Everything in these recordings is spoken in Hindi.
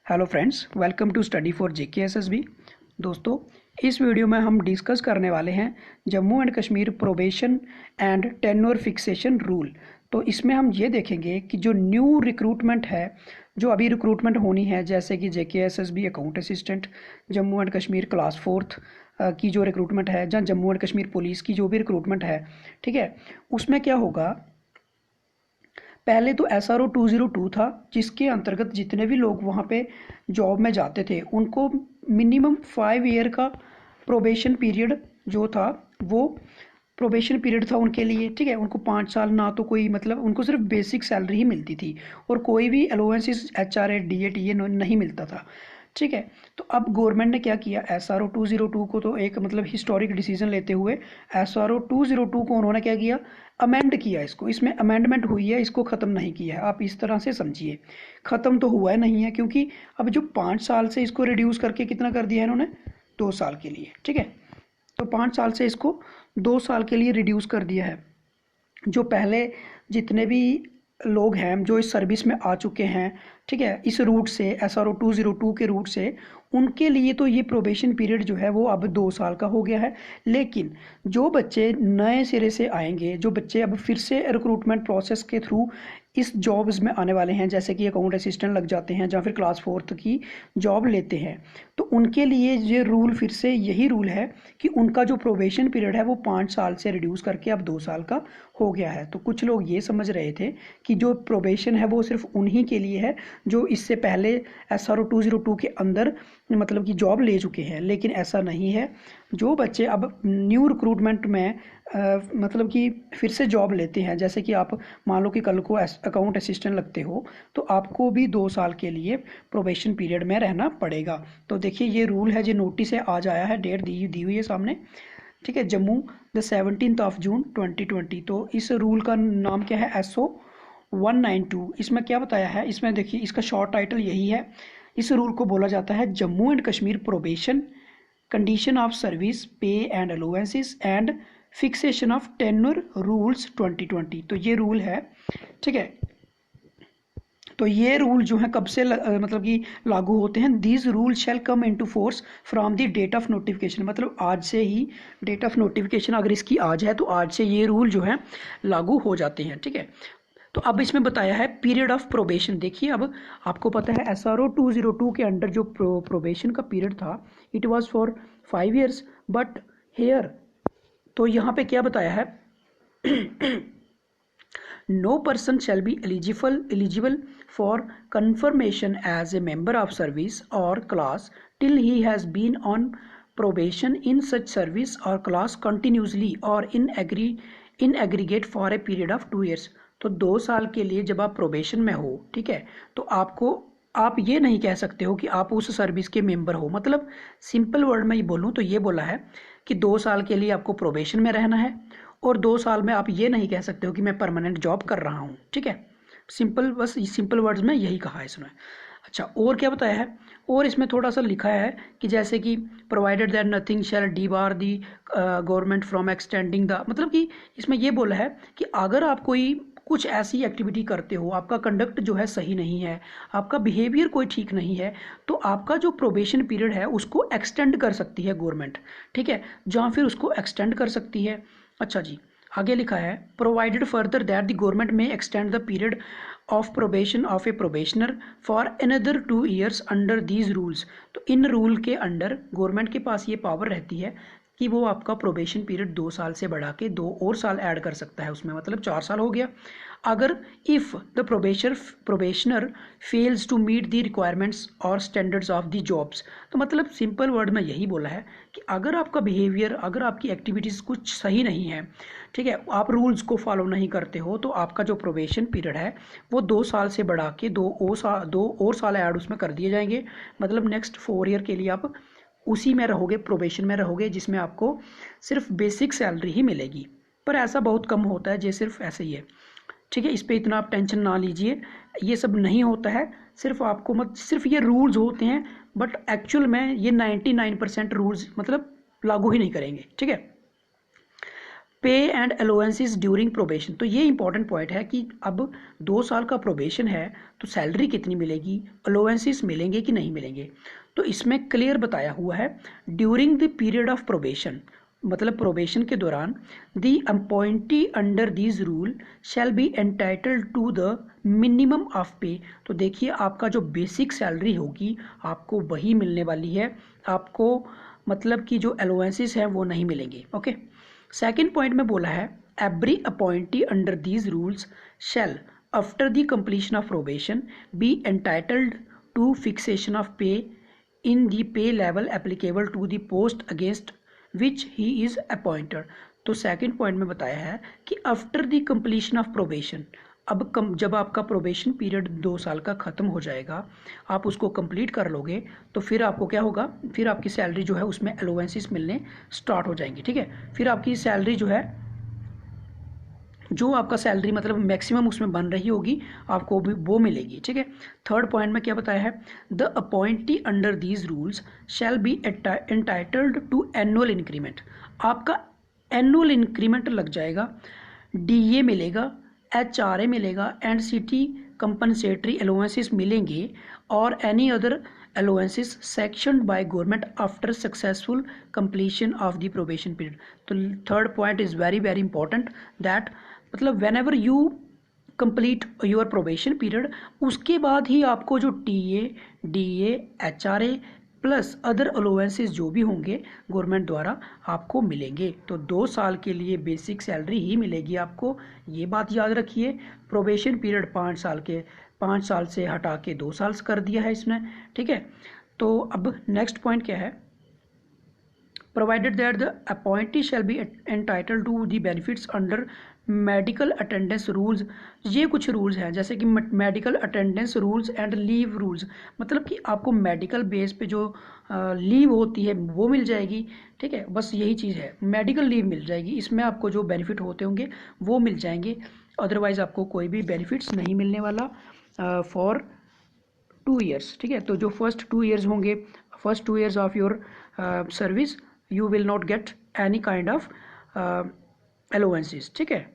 Hello friends, welcome to study for JKSSB। दोस्तों, इस वीडियो में हम डिस्कस करने वाले हैं Jammu and Kashmir probation and tenure fixation rule. तो इसमें हम ये देखेंगे कि जो न्यू रिक्रूटमेंट है, जो अभी रिक्रूटमेंट होनी है, जैसे कि JKSSB account assistant, Jammu and Kashmir class 4th की जो रिक्रूटमेंट है, जहाँ जम्मू एंड कश्मीर पुलिस की जो भी रिक्रूटमेंट है, ठीक है, उसमें क्या होगा। पहले तो SRO 202 था, जिसके अंतर्गत जितने भी लोग वहाँ पे जॉब में जाते थे उनको मिनिमम 5 ईयर का प्रोबेशन पीरियड जो था वो प्रोबेशन पीरियड था उनके लिए। ठीक है, उनको 5 साल ना तो कोई मतलब उनको सिर्फ बेसिक सैलरी ही मिलती थी और कोई भी अलोवेंसेस HRA DA TA नहीं मिलता था। ठीक है, तो अब गवर्नमेंट ने क्या किया, SRO 202 को तो एक मतलब हिस्टोरिक डिसीजन लेते हुए SRO 202 को उन्होंने क्या किया, अमेंड किया। इसको इसमें अमेंडमेंट हुई है, इसको ख़त्म नहीं किया है। आप इस तरह से समझिए, ख़त्म तो हुआ है नहीं है, क्योंकि अब जो 5 साल से इसको रिड्यूस करके कितना कर दिया है इन्होंने, 2 साल के लिए। ठीक है, तो 5 साल से इसको 2 साल के लिए रिड्यूस कर दिया है। जो पहले जितने भी लोग हैं जो इस सर्विस में आ चुके हैं, ठीक है, इस रूट से SRO 202 के रूट से, उनके लिए तो ये प्रोबेशन पीरियड जो है वो अब 2 साल का हो गया है। लेकिन जो बच्चे नए सिरे से आएंगे, जो बच्चे अब फिर से रिक्रूटमेंट प्रोसेस के थ्रू इस जॉब्स में आने वाले हैं, जैसे कि अकाउंट असिस्टेंट लग जाते हैं या फिर क्लास 4th की जॉब लेते हैं, तो उनके लिए ये रूल फिर से यही रूल है कि उनका जो प्रोबेशन पीरियड है वो 5 साल से रिड्यूस करके अब 2 साल का हो गया है। तो कुछ लोग ये समझ रहे थे कि जो प्रोबेशन है वो सिर्फ उन्हीं के लिए है जो इससे पहले SRO 202 के अंदर मतलब कि जॉब ले चुके हैं, लेकिन ऐसा नहीं है। जो बच्चे अब न्यू रिक्रूटमेंट में मतलब कि फिर से जॉब लेते हैं, जैसे कि आप मान लो कि कल को अकाउंट असिस्टेंट लगते हो, तो आपको भी 2 साल के लिए प्रोबेशन पीरियड में रहना पड़ेगा। तो देखिए, ये रूल है, जो नोटिस है आज आया है, डेट दी हुई है सामने। ठीक है, जम्मू द 17 जून 2020। तो इस रूल का नाम क्या है, SO 192। इसमें क्या बताया है, इसमें देखिए इसका शॉर्ट टाइटल यही है। इस रूल को बोला जाता है Jammu and Kashmir probation condition of service pay and allowances and fixation of tenure rules 2020। तो ये रूल है। ठीक है, तो ये रूल जो है कब से मतलब कि लागू होते हैं, these rule shall come into force from the date of notification. मतलब आज से ही, डेट ऑफ नोटिफिकेशन अगर इसकी आज है तो आज से ये रूल जो है लागू हो जाते हैं। ठीक है, तो अब इसमें बताया है पीरियड ऑफ प्रोबेशन। देखिए, अब आपको पता है SRO 202 के अंडर जो प्रोबेशन का पीरियड था, it was for 5 years, but here तो यहाँ पे क्या बताया है, no person shall be eligible for confirmation as a member of service or class till he has been on probation in such service or class continuously or in aggregate for a period of 2 years। तो 2 साल के लिए जब आप प्रोबेशन में हो, ठीक है, तो आप ये नहीं कह सकते हो कि आप उस सर्विस के मेंबर हो। मतलब सिंपल वर्ड में ये बोलूँ तो ये बोला है कि 2 साल के लिए आपको प्रोबेशन में रहना है और 2 साल में आप ये नहीं कह सकते हो कि मैं परमानेंट जॉब कर रहा हूँ। ठीक है, सिंपल, बस सिंपल वर्ड्स में यही कहा है इसने। अच्छा, और क्या बताया है, और इसमें थोड़ा सा लिखा है कि जैसे कि provided that nothing shall debar the government from extending the, मतलब कि इसमें ये बोला है कि अगर आप कोई कुछ ऐसी एक्टिविटी करते हो, आपका कंडक्ट जो है सही नहीं है, आपका बिहेवियर कोई ठीक नहीं है, तो आपका जो प्रोबेशन पीरियड है उसको एक्सटेंड कर सकती है गवर्नमेंट। ठीक है, जहाँ फिर उसको एक्सटेंड कर सकती है। अच्छा जी, आगे लिखा है provided further that the government may extend the period of probation of a probationer for another 2 years under these rules. तो इन रूल के अंडर गवर्नमेंट के पास ये पावर रहती है कि वो आपका प्रोबेशन पीरियड 2 साल से बढ़ा के 2 और साल ऐड कर सकता है उसमें, मतलब 4 साल हो गया। अगर if the probationer fails to meet the requirements और स्टैंडर्ड्स ऑफ द जॉब्स। तो मतलब सिंपल वर्ड में यही बोला है कि अगर आपका बिहेवियर, अगर आपकी एक्टिविटीज़ कुछ सही नहीं है, ठीक है, आप रूल्स को फॉलो नहीं करते हो, तो आपका जो प्रोबेशन पीरियड है वो 2 साल से बढ़ा के 2 और साल ऐड उसमें कर दिए जाएंगे। मतलब नेक्स्ट 4 ईयर के लिए आप उसी में रहोगे, प्रोबेशन में रहोगे, जिसमें आपको सिर्फ बेसिक सैलरी ही मिलेगी। पर ऐसा बहुत कम होता है, ये सिर्फ ऐसे ही है। ठीक है, इस पर इतना आप टेंशन ना लीजिए, ये सब नहीं होता है। सिर्फ आपको सिर्फ ये रूल्स होते हैं, बट एक्चुअल में ये 99% रूल्स मतलब लागू ही नहीं करेंगे। ठीक है, पे एंड अलोवेंसेस ड्यूरिंग प्रोबेशन। तो ये इंपॉर्टेंट पॉइंट है कि अब 2 साल का प्रोबेशन है तो सैलरी कितनी मिलेगी, अलोवेंसेस मिलेंगे कि नहीं मिलेंगे। तो इसमें क्लियर बताया हुआ है during the period of probation, मतलब प्रोबेशन के दौरान the appointee under this rule shall be entitled to the minimum of pay. तो देखिए आपका जो बेसिक सैलरी होगी आपको वही मिलने वाली है, आपको मतलब कि जो अलोवेंसेस हैं वो नहीं मिलेंगे। ओके, सेकेंड पॉइंट में बोला है every appointee under these rules shall after the completion of probation be entitled to fixation of pay in the pay level applicable to the post against which he is appointed. तो सेकेंड पॉइंट में बताया है कि after the completion of probation, अब जब आपका प्रोबेशन पीरियड 2 साल का ख़त्म हो जाएगा, आप उसको कंप्लीट कर लोगे तो फिर आपको क्या होगा, फिर आपकी सैलरी जो है उसमें अलोवेंसेस मिलने स्टार्ट हो जाएंगी। ठीक है, फिर आपकी सैलरी जो है, जो आपका सैलरी मतलब मैक्सिमम उसमें बन रही होगी आपको भी वो मिलेगी। ठीक है, थर्ड पॉइंट में क्या बताया है the appointee under these rules shall be entitled to annual increment. आपका एनुअल इंक्रीमेंट लग जाएगा, डीए मिलेगा, एचआरए मिलेगा, एंड सिटी कंपनसेटरी अलोवेंसेस मिलेंगे और any other allowances sanctioned by government after successful completion of the probation period. तो third point is very very important that मतलब whenever you complete your probation period, उसके बाद ही आपको जो TA, DA, HRA plus other allowances जो भी होंगे गवर्नमेंट द्वारा आपको मिलेंगे। तो 2 साल के लिए बेसिक सैलरी ही मिलेगी आपको, ये बात याद रखिए। प्रोबेशन पीरियड 5 साल के 5 साल से हटा के 2 साल कर दिया है इसने। ठीक है, तो अब नेक्स्ट पॉइंट क्या है, provided that the appointee shall be entitled to the benefits under medical attendance rules. ये कुछ रूल्स हैं जैसे कि medical attendance rules and leave rules, मतलब कि आपको मेडिकल बेस पे जो लीव होती है वो मिल जाएगी। ठीक है, बस यही चीज़ है, मेडिकल लीव मिल जाएगी, इसमें आपको जो बेनिफिट होते होंगे वो मिल जाएंगे, अदरवाइज आपको कोई भी बेनिफिट्स नहीं मिलने वाला फॉर 2 ईयर्स। ठीक है, तो जो फर्स्ट 2 ईयर्स होंगे, first 2 years of your service you will not get any kind of allowances. ठीक है,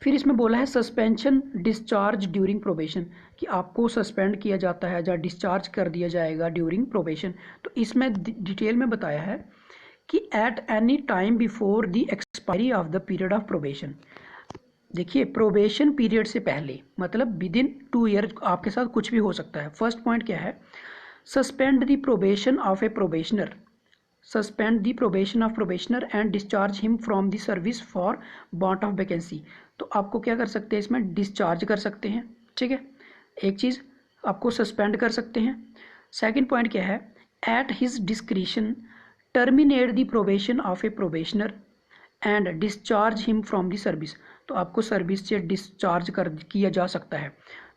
फिर इसमें बोला है सस्पेंशन डिस्चार्ज ड्यूरिंग प्रोबेशन, कि आपको सस्पेंड किया जाता है या डिस्चार्ज कर दिया जाएगा ड्यूरिंग प्रोबेशन। तो इसमें डिटेल में बताया है कि at any time before the expiry of the period of probation. देखिए प्रोबेशन पीरियड से पहले मतलब विद इन 2 ईयर आपके साथ कुछ भी हो सकता है। फर्स्ट पॉइंट क्या है, suspend the probation of a probationer, suspend the probation of probationer and discharge him from the service for want of vacancy. तो आपको क्या कर सकते हैं, इसमें डिस्चार्ज कर सकते हैं। ठीक है, एक चीज़ आपको सस्पेंड कर सकते हैं। सेकंड पॉइंट क्या है, at his discretion terminate the probation of a probationer and discharge him from the service. तो आपको सर्विस से डिस्चार्ज कर किया जा सकता है।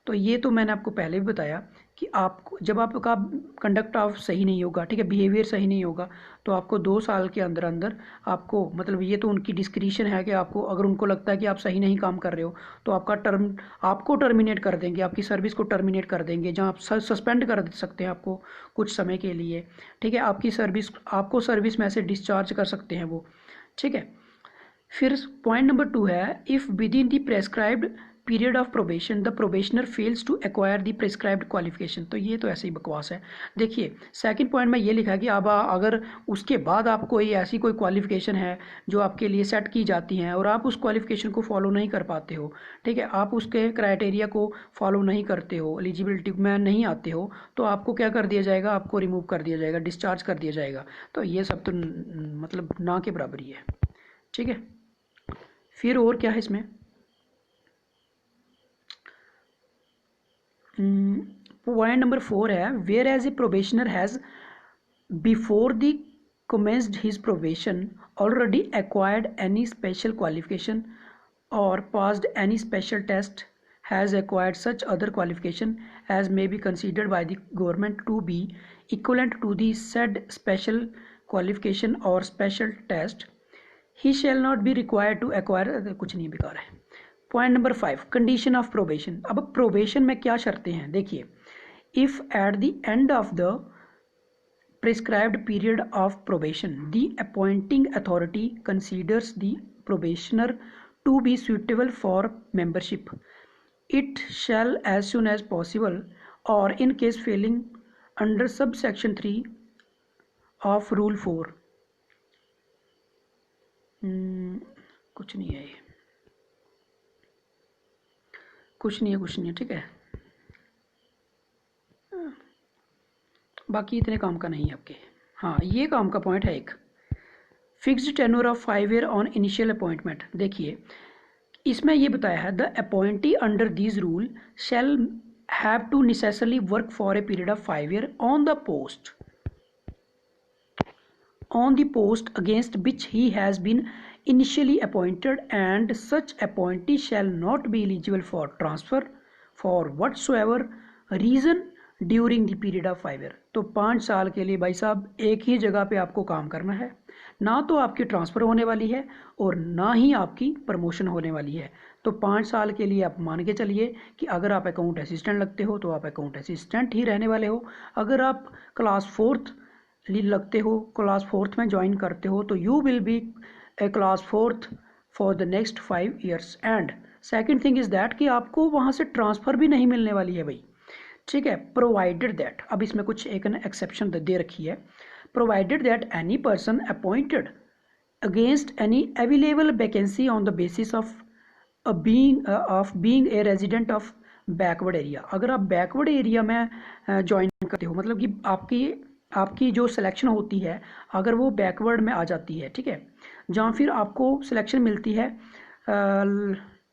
तो ये तो मैंने आपको पहले भी बताया कि आपको जब आपका कंडक्ट ऑफ सही नहीं होगा, ठीक है, बिहेवियर सही नहीं होगा, तो आपको 2 साल के अंदर अंदर आपको मतलब ये तो उनकी डिस्क्रिशन है कि आपको अगर उनको लगता है कि आप सही नहीं काम कर रहे हो तो आपको टर्मिनेट कर देंगे, आपकी सर्विस को टर्मिनेट कर देंगे, जहाँ आप सस्पेंड कर सकते हैं आपको कुछ समय के लिए। ठीक है, आपको सर्विस में से डिस्चार्ज कर सकते हैं वो। ठीक है, फिर पॉइंट नंबर 2 है if within the prescribed period of probation the probationer fails to acquire the prescribed qualification. तो ये तो ऐसे ही बकवास है। देखिए सेकंड पॉइंट में ये लिखा है कि अब अगर उसके बाद आप कोई ऐसी कोई क्वालिफिकेशन है जो आपके लिए सेट की जाती हैं और आप उस क्वालिफिकेशन को फॉलो नहीं कर पाते हो, ठीक है, आप उसके क्राइटेरिया को फॉलो नहीं करते हो, एलिजिबिलिटी में नहीं आते हो, तो आपको क्या कर दिया जाएगा, आपको रिमूव कर दिया जाएगा, डिस्चार्ज कर दिया जाएगा। तो ये सब तो मतलब ना के बराबर ही है। ठीक है, फिर और क्या है इसमें, पॉइंट नंबर 4 है where as a probationer has before the commenced his probation already acquired any special qualification or passed any special test has acquired such other qualification as may be considered by the government to be equivalent to the said special qualification or special test he shall not be required to acquire। कुछ नहीं, बेकार है। Point number 5 condition of probation. अब प्रोबेशन में क्या शर्तें हैं, देखिए if at the end of the prescribed period of probation the appointing authority considers the probationer to be suitable for membership. It shall as soon as possible or in case failing under subsection 3 of rule 4 कुछ नहीं है, कुछ नहीं है, ठीक है। बाकी इतने काम का नहीं है आपके। हाँ, ये काम का पॉइंट है एक, fixed tenure of 5 year on initial appointment. देखिए इसमें ये बताया है, the appointee under this rule shall have to necessarily work for a period of 5 year on the post against which he has been initially appointed, and such appointee shall not be eligible for transfer for whatsoever reason during the period of 5 year. तो 5 साल के लिए भाई साहब एक ही जगह पे आपको काम करना है, ना तो आपकी ट्रांसफ़र होने वाली है और ना ही आपकी प्रमोशन होने वाली है। तो 5 साल के लिए आप मान के चलिए कि अगर आप अकाउंट असिस्टेंट लगते हो तो आप अकाउंट असिस्टेंट ही रहने वाले हो। अगर आप क्लास 4th लगते हो, क्लास 4th में ज्वाइन करते हो, तो you will be A class 4th for the next 5 years. And second thing is that कि आपको वहाँ से ट्रांसफ़र भी नहीं मिलने वाली है भाई, ठीक है। प्रोवाइडेड दैट, अब इसमें कुछ एक एक्सेप्शन दे रखी है, provided that any person appointed against any available vacancy on the basis of being a resident of backward area. अगर आप बैकवर्ड एरिया में ज्वाइन करते हो, मतलब कि आपकी जो सिलेक्शन होती है अगर वो बैकवर्ड में आ जाती है, ठीक है, जहाँ फिर आपको सिलेक्शन मिलती है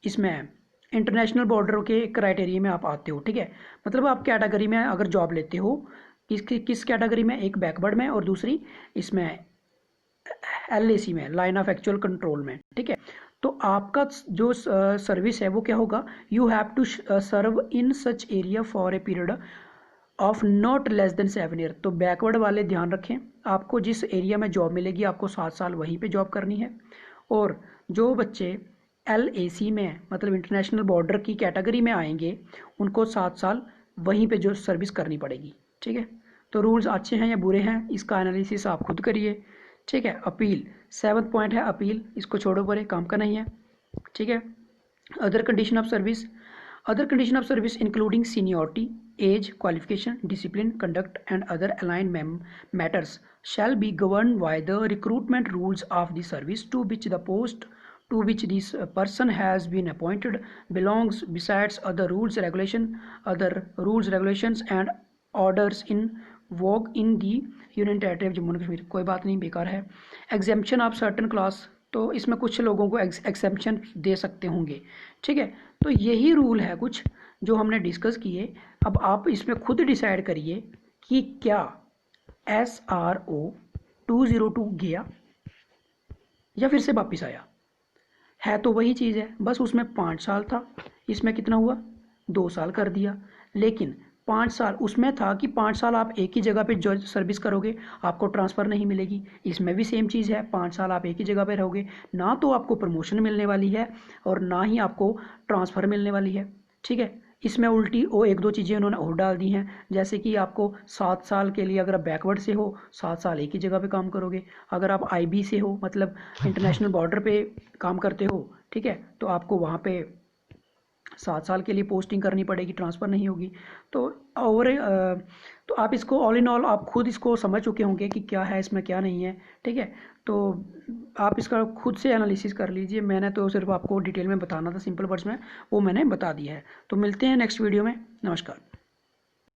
इसमें इंटरनेशनल बॉर्डर के क्राइटेरिया में आप आते हो, ठीक है। मतलब आप कैटेगरी में अगर जॉब लेते हो, किस कैटेगरी में, एक बैकवर्ड में और दूसरी इसमें LAC में, लाइन ऑफ एक्चुअल कंट्रोल में, ठीक है। तो आपका जो सर्विस है वो क्या होगा, you have to serve in such area for a period of not less than 7 year. तो बैकवर्ड वाले ध्यान रखें, आपको जिस एरिया में जॉब मिलेगी आपको 7 साल वहीं पे जॉब करनी है, और जो बच्चे LAC में मतलब इंटरनेशनल बॉर्डर की कैटेगरी में आएंगे उनको 7 साल वहीं पे जो सर्विस करनी पड़ेगी, ठीक है। तो रूल्स अच्छे हैं या बुरे हैं इसका एनालिसिस आप खुद करिए, ठीक है। अपील, 7th पॉइंट है अपील, इसको छोड़ो, परे काम का नहीं है, ठीक है। Other condition of service, other condition of service including seniority, age, qualification, discipline, conduct and other aligned matters shall be governed by the recruitment rules of the service to which the post to which this person has been appointed belongs, besides other rules regulations and orders in vogue in the Union Territory of Jammu and Kashmir। कोई बात नहीं, बेकार है। exemption of certain class, तो इसमें कुछ लोगों को एक्सेप्शन दे सकते होंगे, ठीक है। तो यही रूल है कुछ जो हमने डिस्कस किए। अब आप इसमें खुद डिसाइड करिए कि क्या SRO 202 गया या फिर से वापस आया है। तो वही चीज़ है, बस उसमें 5 साल था, इसमें कितना हुआ, 2 साल कर दिया। लेकिन 5 साल उसमें था कि 5 साल आप एक ही जगह पे जो सर्विस करोगे आपको ट्रांसफ़र नहीं मिलेगी। इसमें भी सेम चीज़ है, 5 साल आप एक ही जगह पे रहोगे, ना तो आपको प्रमोशन मिलने वाली है और ना ही आपको ट्रांसफ़र मिलने वाली है, ठीक है। इसमें उल्टी वो 1-2 चीज़ें उन्होंने और डाल दी हैं, जैसे कि आपको 7 साल के लिए अगर आप बैकवर्ड से हो 7 साल एक ही जगह पे काम करोगे, अगर आप IB से हो मतलब इंटरनेशनल बॉर्डर पे काम करते हो, ठीक है, तो आपको वहाँ पे 7 साल के लिए पोस्टिंग करनी पड़ेगी, ट्रांसफ़र नहीं होगी। तो तो आप इसको ऑल इन ऑल आप खुद इसको समझ चुके होंगे कि क्या है इसमें क्या नहीं है, ठीक है। तो आप इसका खुद से एनालिसिस कर लीजिए, मैंने तो सिर्फ आपको डिटेल में बताना था, सिंपल वर्ड्स में वो मैंने बता दिया है। तो मिलते हैं नेक्स्ट वीडियो में, नमस्कार।